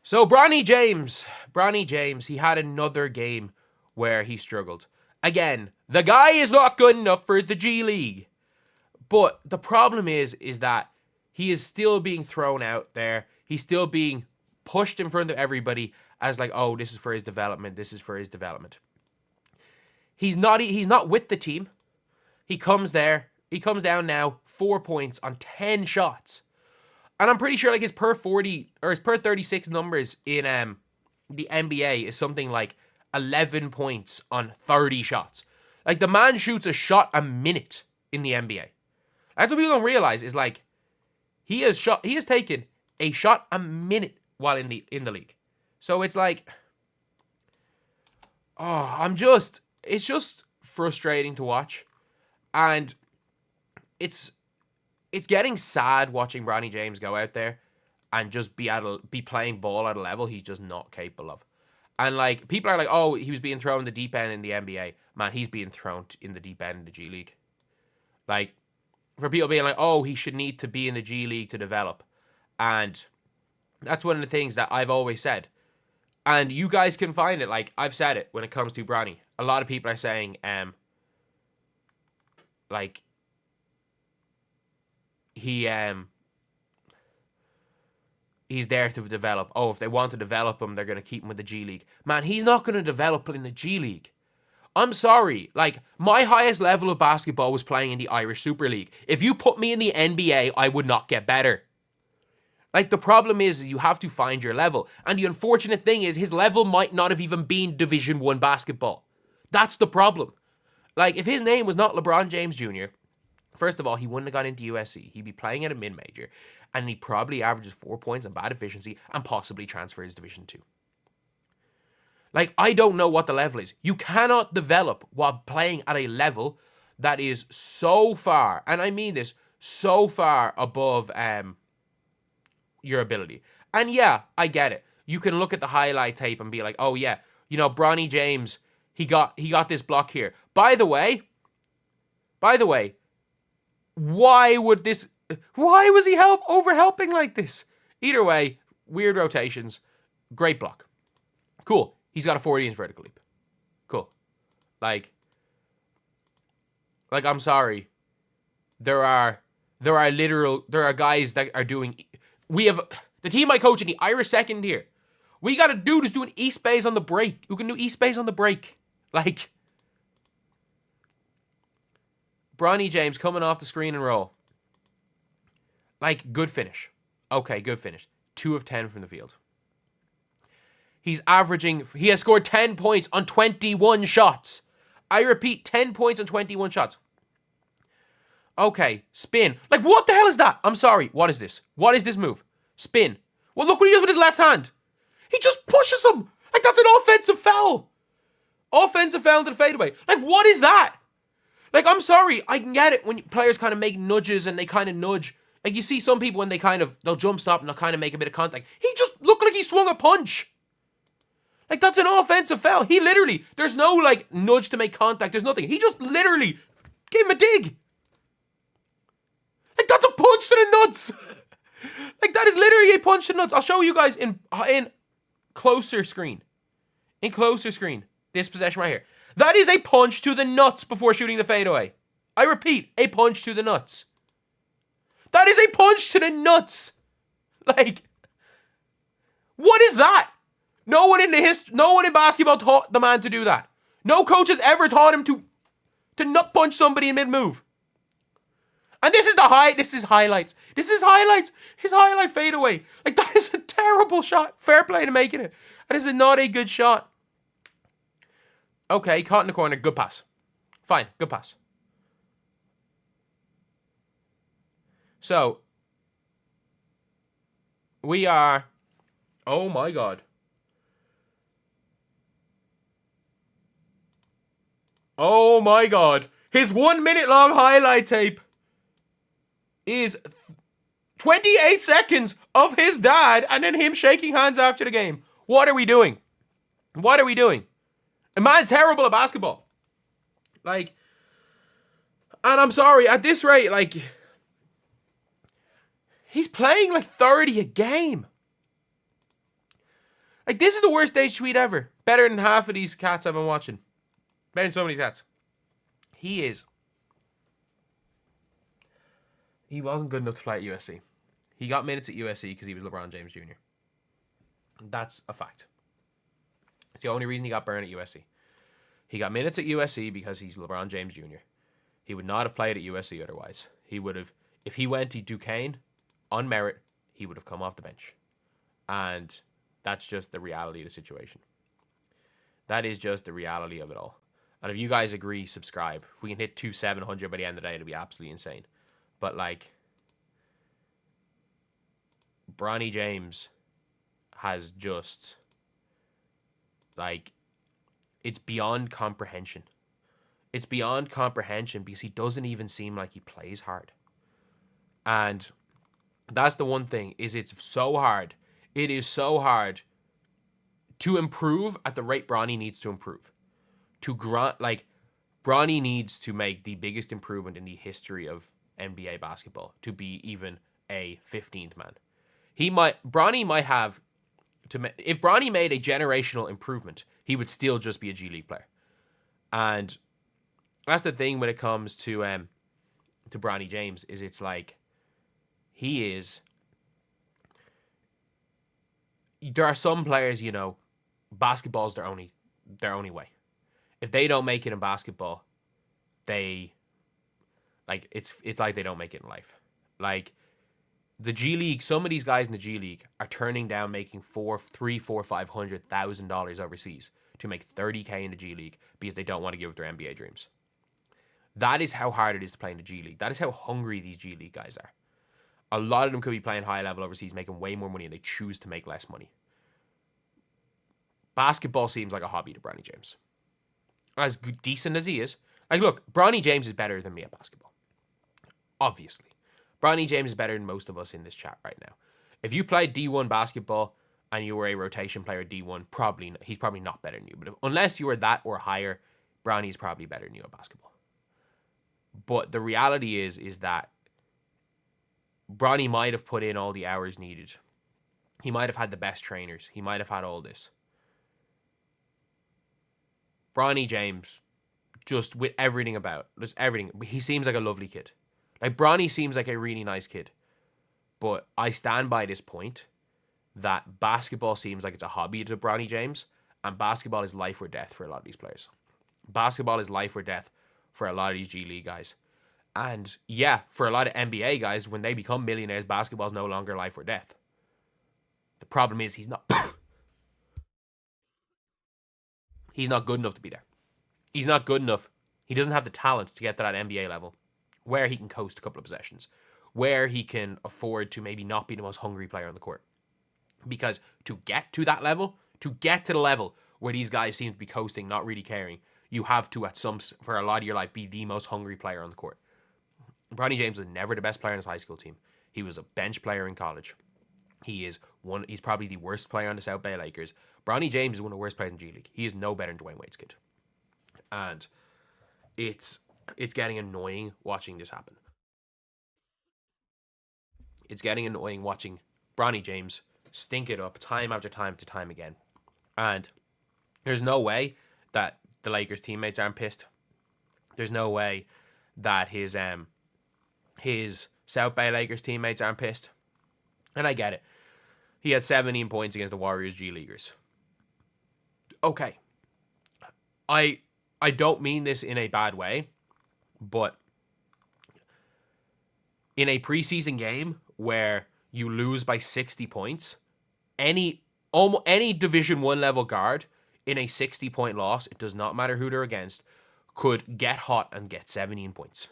So Bronny James, he had another game where he struggled. Again, the guy is not good enough for the G League. But the problem is that he is still being thrown out there. He's still being pushed in front of everybody as like, oh, this is for his development. This is for his development. He's not with the team. He comes down now, 4 points on 10 shots. And I'm pretty sure like his per 40 or his per 36 numbers in the NBA is something like 11 points on 30 shots. Like the man shoots a shot a minute in the NBA. That's what people don't realize is like he has taken a shot a minute while in the league. So it's like it's just frustrating to watch. And it's getting sad watching Bronny James go out there and just be playing ball at a level he's just not capable of. And like people are like, oh, he was being thrown in the deep end in the NBA. Man, he's being thrown in the deep end in the G League. Like, for people being like, oh, he should need to be in the G League to develop. And that's one of the things that I've always said. And you guys can find it. Like, I've said it when it comes to Bronny. A lot of people are saying, like, he's there to develop. Oh, if they want to develop him, they're going to keep him with the G League. Man, he's not going to develop in the G League. I'm sorry. Like, my highest level of basketball was playing in the Irish Superleague. If you put me in the NBA, I would not get better. Like, the problem is you have to find your level. And the unfortunate thing is his level might not have even been Division 1 basketball. That's the problem. Like, if his name was not LeBron James Jr., first of all, he wouldn't have gone into USC. He'd be playing at a mid-major. And he probably averages 4 points on bad efficiency and possibly transfers Division 2. Like, I don't know what the level is. You cannot develop while playing at a level that is so far, and I mean this, so far above your ability. And yeah, I get it. You can look at the highlight tape and be like, oh yeah, you know, Bronny James, he got this block here. By the way, why was he helping like this? Either way, weird rotations, great block. Cool. He's got a 40-inch vertical leap. Cool. Like I'm sorry. There are guys that are doing. We have the team I coach in the Irish second tier. We got a dude who's doing East Bays on the break. Who can do East Bays on the break? Like, Bronny James coming off the screen and roll. Like, good finish. Okay, good finish. 2 of 10 from the field. He has scored 10 points on 21 shots. I repeat, 10 points on 21 shots. Okay, spin. Like, what the hell is that? I'm sorry. What is this? What is this move? Spin. Well, look what he does with his left hand. He just pushes him. Like, that's an offensive foul. Offensive foul into the fadeaway. Like, what is that? Like, I'm sorry. I can get it when players kind of make nudges and they kind of nudge. Like, you see some people when they'll jump stop and they'll kind of make a bit of contact. He just looked like he swung a punch. Like, that's an offensive foul. He literally, there's no, like, nudge to make contact. There's nothing. He just literally gave him a dig. Like, that's a punch to the nuts. Like, that is literally a punch to the nuts. I'll show you guys in closer screen. In closer screen. This possession right here. That is a punch to the nuts before shooting the fadeaway. I repeat, a punch to the nuts. That is a punch to the nuts. Like, what is that? No one in basketball taught the man to do that. No coach has ever taught him to nut punch somebody in mid-move. And this is highlights. This is highlights. His highlight fadeaway. Like, that is a terrible shot. Fair play to making it. That is not a good shot. Okay, caught in the corner. Good pass. Fine, good pass. So, we are... Oh my God. Oh my God. His 1 minute long highlight tape is 28 seconds of his dad and then him shaking hands after the game. What are we doing? What are we doing? A man's terrible at basketball. Like, and I'm sorry, at this rate, like, he's playing like 30 a game. Like, this is the worst age tweet ever. Better than half of these cats I've been watching. Better than so many cats. He wasn't good enough to play at USC. He got minutes at USC because he was LeBron James Jr. That's a fact. It's the only reason he got burned at USC. He got minutes at USC because he's LeBron James Jr. He would not have played at USC otherwise. He would have, if he went to Duquesne on merit, he would have come off the bench. And that's just the reality of the situation. That is just the reality of it all. And if you guys agree, subscribe. If we can hit 700 by the end of the day, it'll be absolutely insane. But like, Bronny James has just, like, it's beyond comprehension. It's beyond comprehension because he doesn't even seem like he plays hard. And that's the one thing, is it's so hard. It is so hard to improve at the rate Bronny needs to improve. Bronny needs to make the biggest improvement in the history of NBA basketball to be even a 15th man. Bronny might have if Bronny made a generational improvement, he would still just be a G League player. And that's the thing when it comes to Bronny James, is it's like there are some players, basketball's their only way. If they don't make it in basketball, it's like they don't make it in life. Like, the G League, some of these guys in the G League are turning down making $500,000 overseas to make $30K in the G League because they don't want to give up their NBA dreams. That is how hard it is to play in the G League. That is how hungry these G League guys are. A lot of them could be playing high level overseas, making way more money, and they choose to make less money. Basketball seems like a hobby to Bronny James. As decent as he is. Like, look, Bronny James is better than me at basketball. Obviously. Bronny James is better than most of us in this chat right now. If you played D1 basketball and you were a rotation player at D1, he's probably not better than you. But unless you were that or higher, Bronny's probably better than you at basketball. But the reality is that Bronny might have put in all the hours needed. He might have had the best trainers. He might have had all this. Bronny James, just with everything he seems like a lovely kid. Like, Bronny seems like a really nice kid. But I stand by this point that basketball seems like it's a hobby to Bronny James, and basketball is life or death for a lot of these players. Basketball is life or death for a lot of these G League guys. And yeah, for a lot of NBA guys, when they become millionaires, basketball is no longer life or death. The problem is he's not he's not good enough to be there. He's not good enough. He doesn't have the talent to get to that NBA level where he can coast a couple of possessions, where he can afford to maybe not be the most hungry player on the court. Because to get to that level, to get to the level where these guys seem to be coasting, not really caring, you have to, for a lot of your life, be the most hungry player on the court. Bronny James was never the best player on his high school team. He was a bench player in college. He's probably the worst player on the South Bay Lakers. Bronny James is one of the worst players in G League. He is no better than Dwayne Wade's kid. And it's getting annoying watching this happen. It's getting annoying watching Bronny James stink it up time after time to time again. And there's no way that the Lakers teammates aren't pissed. There's no way that his South Bay Lakers teammates aren't pissed. And I get it. He had 17 points against the Warriors G Leaguers. Okay. I don't mean this in a bad way, but in a preseason game where you lose by 60 points, any Division 1 level guard in a 60-point loss, it does not matter who they're against, could get hot and get 17 points.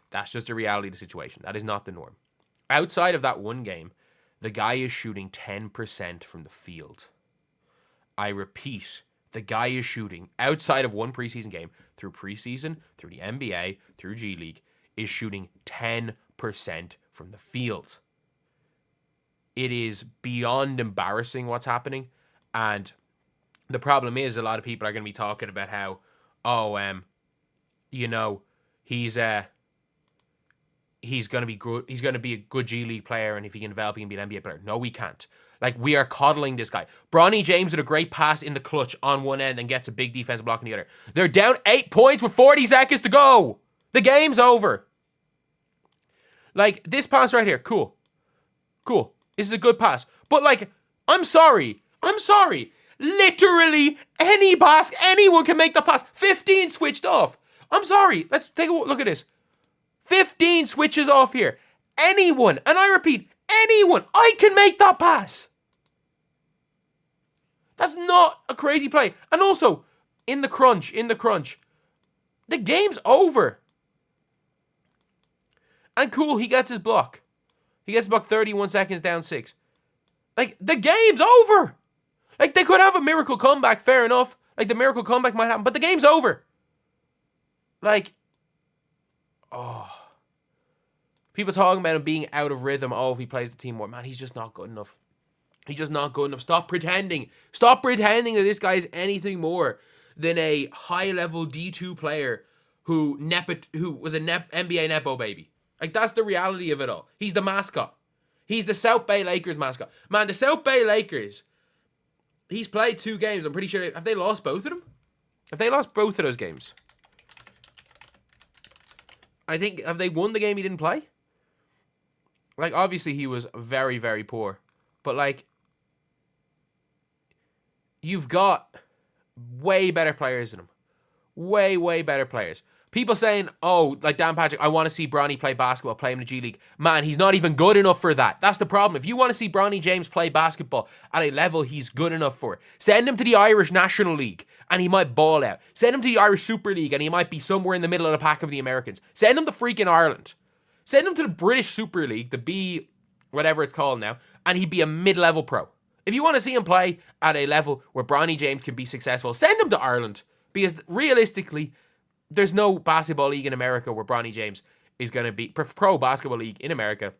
That's just the reality of the situation. That is not the norm. Outside of that one game, the guy is shooting 10% from the field. I repeat, the guy is shooting, outside of one preseason game, through preseason, through the NBA, through G League, is shooting 10% from the field. It is beyond embarrassing what's happening. And the problem is, a lot of people are going to be talking about how, he's going to be good. He's going to be a good G League player, and if he can develop, he can be an NBA player. No, we can't. Like, we are coddling this guy. Bronny James with a great pass in the clutch on one end and gets a big defensive block on the other. They're down 8 points with 40 seconds to go. The game's over. Like, this pass right here, cool. Cool. This is a good pass. But, like, I'm sorry. Literally anyone can make the pass. 15 switched off. I'm sorry. Let's take a look at this. 15 switches off here. Anyone, and I repeat, anyone, I can make that pass. That's not a crazy play. And also, in the crunch, the game's over. And cool, he gets his block. He gets blocked 31 seconds down 6. Like, the game's over. Like, they could have a miracle comeback, fair enough. Like, the miracle comeback might happen, but the game's over. Like, oh. People talking about him being out of rhythm. Oh, if he plays the team more. Man, he's just not good enough. He's just not good enough. Stop pretending. Stop pretending that this guy is anything more than a high-level D2 player who was a NBA Nepo baby. Like, that's the reality of it all. He's the mascot. He's the South Bay Lakers mascot. Man, the South Bay Lakers, he's played 2 games. I'm pretty sure. Have they lost both of them? Have they lost both of those games? I think, have they won the game he didn't play? Like, obviously he was very, very poor. But, like, you've got way better players than him. Way, way better players. People saying, oh, like Dan Patrick, I want to see Bronny play basketball, play in the G League. Man, he's not even good enough for that. That's the problem. If you want to see Bronny James play basketball at a level he's good enough for, send him to the Irish National League and he might ball out. Send him to the Irish Superleague and he might be somewhere in the middle of the pack of the Americans. Send him to freaking Ireland. Send him to the British Super League, the B, whatever it's called now, and he'd be a mid-level pro. If you want to see him play at a level where Bronny James can be successful, send him to Ireland. Because realistically, there's no basketball league in America where Bronny James is going to be, pro basketball league in America,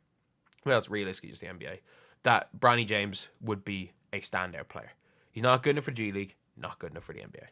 well, it's realistically just the NBA, that Bronny James would be a standout player. He's not good enough for G League, not good enough for the NBA.